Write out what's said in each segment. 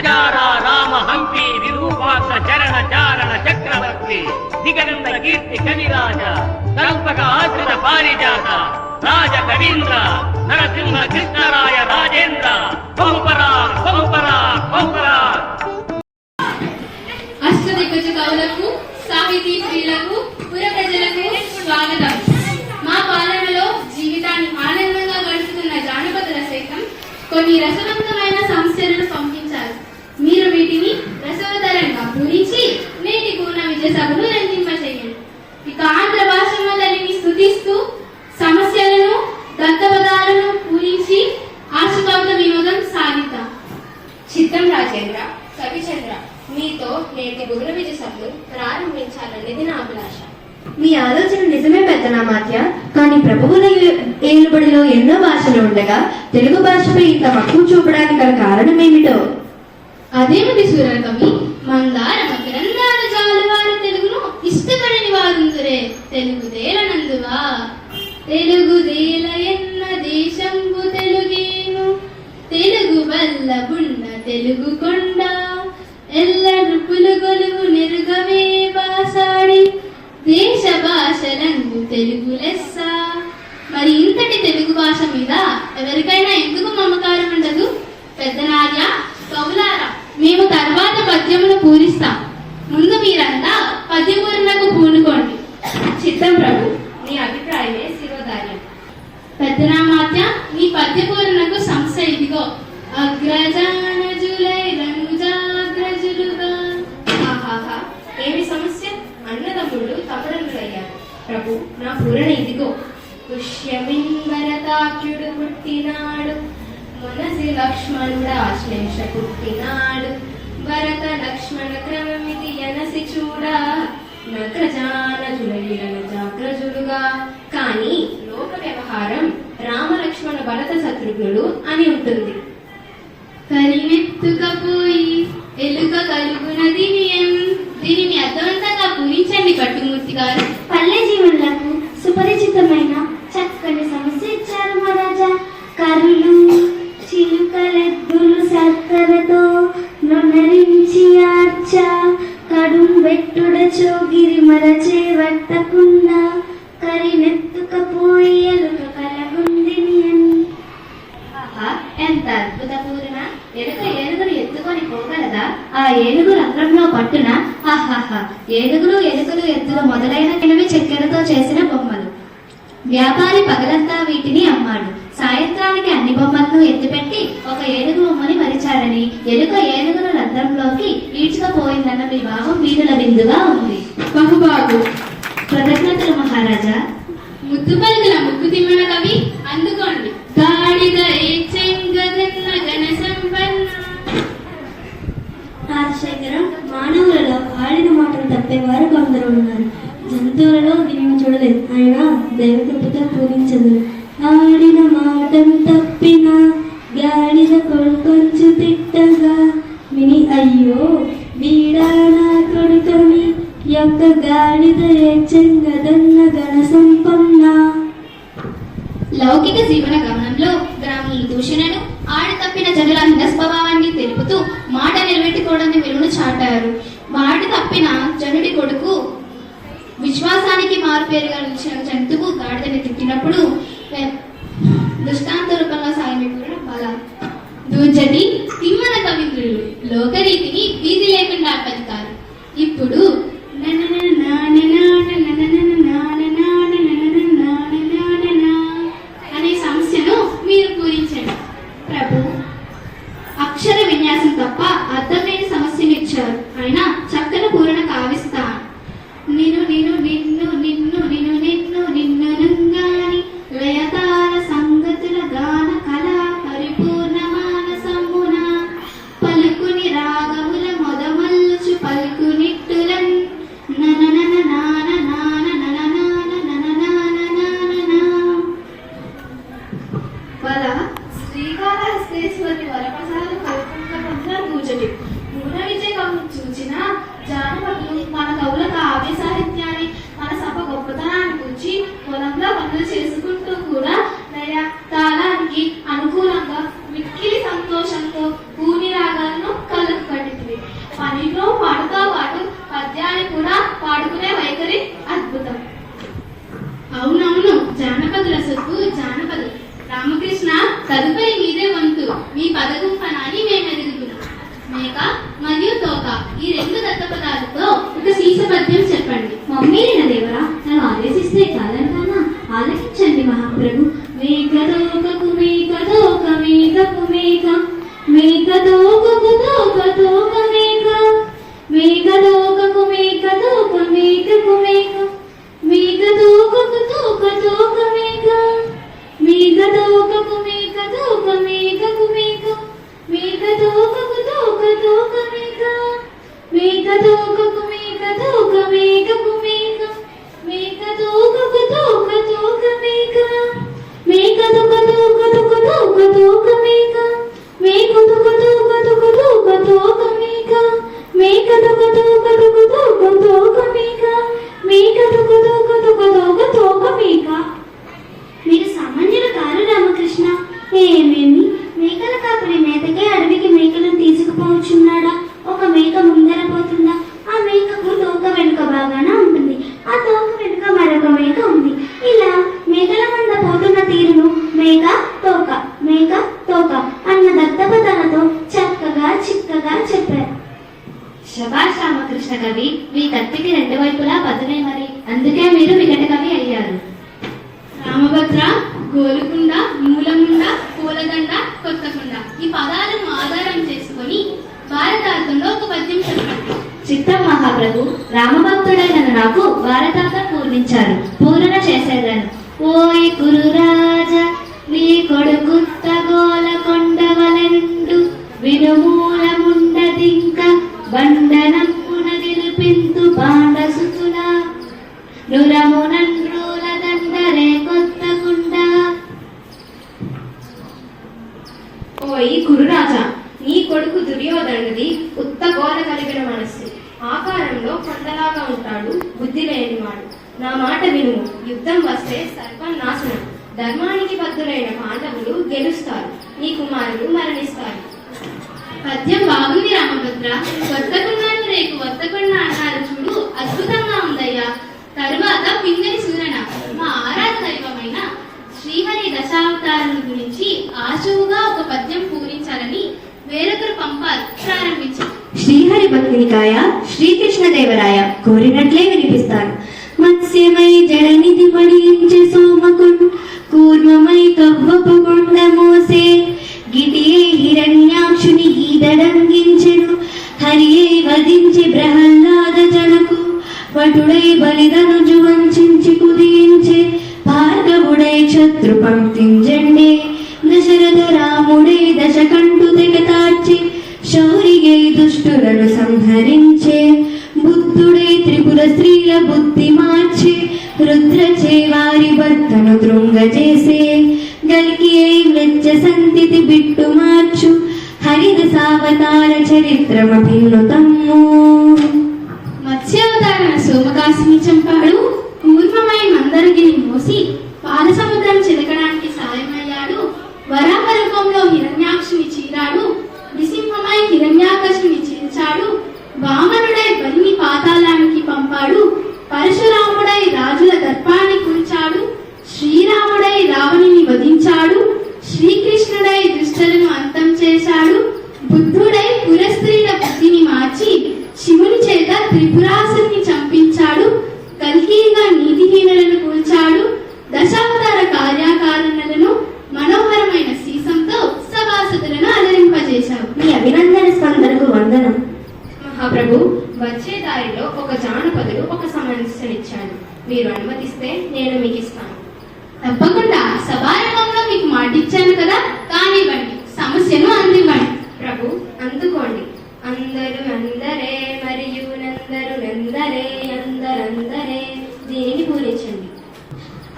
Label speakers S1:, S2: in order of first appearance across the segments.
S1: గుణజారా రామ హంపి విరూపాక్ష చరణ చారణ చక్రవర్తి దిగనంద కీర్తి కవిరాజ కల్పక ఆశ్రిత పారిజాత రాజ కవీంద్ర నరసింహ కృష్ణరాయ రాజేంద్ర బహుపరా బహుపరా బహుపరా.
S2: అష్టదిగ్గజ కవులకు, సాహితీ ప్రియులకు, పుర ప్రజలకు స్వాగతం. మా పాలనలో జీవితాన్ని ఆనందంగా గడుపుతున్న జానపదుల సైతం కొన్ని రసవంతమైన సమస్యలను పంపించారు. మీరు వీటిని రసవతరంగా పూరించి నేటికి ఉన్న విజయ సభను రంజింపచేయండి. ఇక ఆంధ్ర భాష తల్లిని స్తుతిస్తూ సమస్యలను దత్తపదాలను పూరించి ఆశుకవిత వినోదం సాగిద్దాం.
S3: చిత్తం రాజేంద్ర, కవిచంద్ర, మీతో నేటి బుగుల విజయ సభను ప్రారంభించాలనేది నా అభిలాష.
S4: మీ ఆలోచన నిజమే పెద్దనామాత్య. కానీ ప్రభువుల ఏలుబడిలో ఎన్నో భాషలు ఉండగా తెలుగు భాషపై ఇంత మక్కువ చూపడానికి గల కారణం ఏమిటో?
S2: అదేమిటి సూరకవి? మందార మకరందాల జాలువారు తెలుగును ఇష్టపడని వారుందురే తెలుగుదేలనందువా. తెలుగుదేల ఎన్న దేశంబు తెలుగేను, తెలుగు వల్ల బున్న తెలుగు కొండ, ఎల్ల నృపులు గొలుగు నెరుగవే బాసాడి, దేశ భాషలందు తెలుగు లెస్స. మరి ఇంతటి తెలుగు భాష మీద ఎవరికైనా ఎందుకు మమకారం ఉండదు? పెద్దనార్య, కవులారా, మేము తర్వాత పద్యమును పూరిస్తాం. ముందు మీరంతా పద్యపూరణకు పూనుకోండి.
S3: చిత్తం ప్రభు, నీ అభిప్రాయమే శిరోధార్యం.
S2: పెద్దనామాత్య, నీ పద్యపూరణకు సంస్థ ఇదిగో. అగ్రజానజులై రంజాగ్రజులుగా.
S3: ఆహాహా, ఏమి సమస్య? అన్నదమ్ముళ్ళు తమ్ముడనులయ్యారు. ప్రభు, నా పూరణ ఇదిగో. పుష్యమింబరతాఖ్యుడు పుట్టినాడు, మనసి లక్ష్మణుడు ఆశ్లేష పుట్టినాడు, భరత లక్ష్మణ క్రమమితి ఎనసి చూడా, నగ్రజానజులైలను జాగ్రజులుగా. కానీ లోక వ్యవహారం రామలక్ష్మణ భరత శత్రుఘ్నులు అని ఉంటుంది.
S2: కరినెత్తుకపోయి ఎలుక కలుగునది దీనిని అర్థవంతంగా పూరించండి కట్టుమూర్తి గారు.
S5: పల్లె జీవులకు సుపరిచితమైన చక్కని సమస్య ఇచ్చారు మహారాజా. కరులు చిలుకలెద్దులు సర్కరతో నొనరించి ఆర్చ, కడుం వెట్టుడ చోగిరి మరచే వట్టకుండా, కరినెత్తుకపోయి ఎలుక కలగుందిని అని.
S4: ఎంత అద్భుత పూర్ణ! ఎలుక ఏనుగును ఎత్తుకొని పోగలదా? ఆ ఏనుగు రంధ్రంలో పట్టున. ఆహాహా! ఏనుగులు ఎలుకలు ఎద్దులు మొదలైన చెక్కలతో చేసిన బొమ్మలు. వ్యాపారి పగలంతా వీటిని అమ్మాడు. సాయంత్రానికి అన్ని బొమ్మలను ఎత్తిపెట్టి ఒక ఏనుగు బొమ్మని మరిచాడని ఎలుక ఏనుగుల రంధ్రంలోకి ఈడ్చుకపోయిందన్న మీ భావం వీరుల విందుగా ఉంది.
S2: బహుబాగు.
S4: కృతజ్ఞతలు మహారాజా.
S2: ముద్దు పలుకుల ముక్కు తిమ్మన కవి, అందుకోండి. గాడిద చెంగదన్న గణ సంపన్న.
S5: రాజశేఖరం, మానవులలో ఆడిన మాటలు తప్పేవారు కొందరు ఉన్నారు. జంతువులలో దీనిని చూడలేదు. ఆయన దైవకృపతో పూజించదు. ఆడిన మాటను తప్పిన గాడిద కొడుకొంచు తిట్టగా విని, అయ్యో వీడా నా కొడుకని యొక్క గాడిద చెంగదన్న గణ సంపన్న.
S2: లౌకిక జీవన గమనంలో గ్రాముల దూషణను, ఆడి తప్పిన జనుల హినస్వభావాన్ని తెలుపుతూ మాట నిలబెట్టుకోవడాన్ని విలువను చాటారు. మాట తప్పిన జనుడి కొడుకు విశ్వాసానికి మారుపేరుగా నిలిచిన జంతువు గాడిదని తిట్టినప్పుడు దృష్టాంత రూపంలో సాగి బల దూచటి తిమ్మన కవిత్రులు లోకరీతిని వీధి లేకుండా పలికారు. ఇప్పుడు అనే సమస్యను మీరు పూరించండి. ప్రభు, అక్షర విన్యాసం తప్ప అర్థం లేని సమస్యను ఇచ్చారు. అయినా చక్కని పూరణ కావిస్తా. నిన్ను నిన్ను నిన్ను నిన్ను నిన్ను నిన్ను నిన్ను నుంగాని లయతార సంగతుల గాన కళ పరిపూర్ణ మానసమున పలుకుని రాగముల మొదమల్లుచు పలుకు నిట్టులన్ తదుపరి మీదే వంతు. మీ పదగుంపనాన్ని మేము ఎదుగుతున్నాం. మేక మరియు తోక ఈ రెండు దత్తపదాలతో ఒక సీస పద్యం చెప్పండి.
S5: మమ్మీ దేవరా నన్ను ఆదేశిస్తే కాదన్నా ఆలకించండి మహాప్రభు. మేక తోకకు మేక తోక మేకకు మేక మేక తోకకు తోక తోక మేక మేక తోకకు మేక తోక మేకకు మేక మేక తోకకు తోక తోక మేక మేక తోకకు మేక తోక మేకకు మేక మేక తోకకు తోక తోక మేక మేక తోకకు మేక తోక మేకకు మేక మేక తోకకు తోక తోక మేక మేక తోక తోక తోక తోక తోక మేక మేక తోక తోక తోక తోక తోక మేక మేక తోక తోక తోక తోక తోక మేక మేక తోక తోక తోక తోక తోక మేక. మీరు సామాన్యులు కారు రామకృష్ణ. ఏమేమి మేకల కాపరి మేతకే అడవికి మేకలను తీసుకుపోవచ్చున్నాడా? ఒక మేక ముందర పోతుందా? ఆ మేకకు తోక వెనుక బాగానే ఉంటుంది. ఆ తోక వెనుక మరొక మేక ఉంది. ఇలా మేకల మంద పోతున్న తీరును మేక తోక అన్న దత్తపదాలతో చక్కగా చిక్కగా చెప్పారు.
S4: శభాష్ రామకృష్ణ కవి, మీ కత్తికి రెండు వైపులా పదునే మరి, అందుకే మీరు వికట కవి అయ్యారు.
S2: రామభద్ర, గోలుకుండ, మూలముండ, పూలదండ, కొత్తకుండ ఈ పదాలను ఆధారం చేసుకొని భారతార్థంలో ఒక పద్యం చెప్పండి.
S4: చిత్తం మహాప్రభు. రామభక్తుడైన నాకు భారతార్థం పూర్ణించారు, పూరణ చేసేదాను. ఓయ్ కురురాజ నీ కొడుకుత్త గోల కొండవలెండు వినుమూలముండదింక బండనమ్మున నిలిపింతు పాండసుతుల నురమునండ్రుల దండరే కొత్తకుండ.
S3: ఓయి కురురాజా, నీ కొడుకు దుర్యోధనుడిది ఉత్త గోల కలిగిన మనస్సు. ఆకారంలో కొండలాగా ఉంటాడు, బుద్ధి లేనివాడు. నా మాట విను, యుద్ధం వస్తే సర్వనాశనం. ధర్మానికి బద్ధులైన పాండవులు గెలుస్తారు, నీ కుమారులు మరణిస్తారు.
S2: పద్యం బాగుంది రామభద్ర. కొత్తకుండాను రేపు వత్తకుండా అన్నారు చూడు, అద్భుతంగా ఉందయ్యా. తరువాత పింగళి సూరణ మా ఆరాధ దైవమైన శ్రీహరి దశావతారుల గురించి ఆశువుగా ఒక పద్యం పూరించాలని వేరొకరు పంపారు. ప్రారంభించారు.
S5: శ్రీహరి భక్తినికాయ శ్రీకృష్ణదేవరాయ కోరినట్లే వినిపిస్తాను. మత్స్యమై జలనిధి మడియించే సోమకుడు కూర్మమై కవ్వపు కొండ మోసే గిటియే హిరణ్యాక్షుని గీదడంగించెను. హరియే వధించి ప్రహ్లాద జనకు వటుడై బలిదనుజు వంచించి కుదించే భార్గవుడై శత్రు పంక్తింజండే దశరథ రాముడై దశకంఠు తెగతార్చి శౌరియై దుష్టులను సంహరించే బుద్ధుడై త్రిపుర స్త్రీల బుద్ధి మార్చి రుద్రచే వారి భర్తను దృంగజేసే గల్కియై వెచ్చ సంతితి బిట్టు మార్చు హరిదశావతార చరిత్రమభిన్నుతమ్ము.
S2: మత్స్యావతారణ సోమకాశిని చంపాడు. కూర్మమై మందరగిరి మోసి పాలసముద్రం చిలకడానికి సాయమయ్యాడు. వరాహ రూపంలో హిరణ్యాక్షుని చీరాడు. నృసింహమై హిరణ్యాకశుని చీల్చాడు. వామనుడై బలిని పాతాళానికి పంపాడు. పరశురాముడై రాజుల దర్పాన్ని కూల్చాడు. శ్రీరాముడై రావణుని వధించాడు. శ్రీకృష్ణుడై దుష్టలను అంతం చేశాడు. బుద్ధుడై పురస్త్రీల బుద్ధిని మార్చి శివుని చేత త్రిపురాసుని చంపించాడు. కల్కీగా నీతిహీనులను కూల్చాడు. దశావతార కార్యకారణలను మనోహరమైన సీసంతో సభాసదులను అలరింపజేశావు.
S5: మీ అభినందన స్పందనకు వందనం.
S3: మహాప్రభు, వచ్చే దారిలో ఒక జానపదుడు ఒక సమస్యనిచ్చాడు. మీరు అనుమతిస్తే నేను మీకు ఇస్తాను.
S2: తప్పకుండా. సభారంగంలో మీకు మాటిచ్చాను కదా, కానివ్వండి, సమస్యను అందివ్వండి.
S3: ప్రభు, అందుకోండి. అందరు అందరే మరియు నందరు నందరే అందరందరే దీనిని పూరించండి.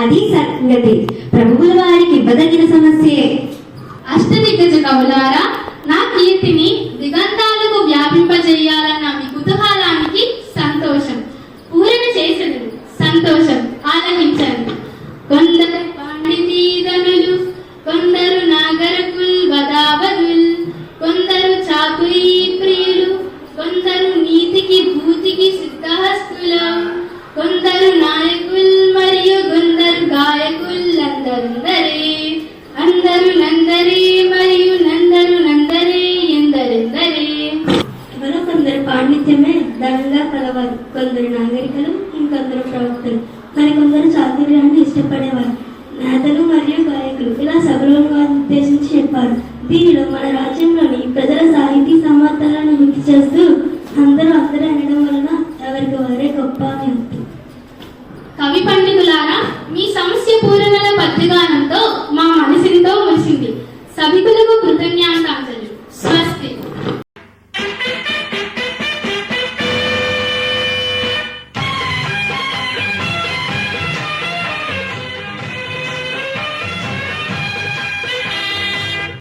S5: అది సంగతి. ప్రభువుల వారికి ఇవ్వదగిన సమస్యే.
S2: అష్టదిగ్గజ కవులారా, నా కీర్తిని దిగంతాలకు వ్యాపింపజేయాలన్న మీ కుతూహలానికి సంతోషం. పూరణ చేసెదరు. సంతోషం. ఆలకించండి. కొందరు పాండితీధనులు, కొందరు నాగరకుల్ వదావదుల్, కొందరు చాతురీ ప్రియులు, కొందరు నీతికి భూతికి సిద్ధహస్తులు, కొందరు నాయకుల్ మరియు కొందరు గాయకుల్ అందరుందరే అందరు నందరే
S6: నేతలు, ఇంకొందరు ప్రవక్తలు, మరికొందరు చాతుర్యాన్ని ఇష్టపడేవారు. నేతలు మరియు గాయకులు ఇలా సభలను వారిని ఉద్దేశించి చెప్పారు. దీనిలో మన రాజ్యంలోని ప్రజల సాహితీ సామర్థ్యాలను గుర్తు చేస్తూ అందరూ అనడం వలన ఎవరికి వారే గొప్ప అని అర్థం.
S2: కవి పండితులారా, మీ సమస్య పూరణల పద్యగానంతో మా మనసుతో మురిసింది. సభికులకు కృతజ్ఞాన్ని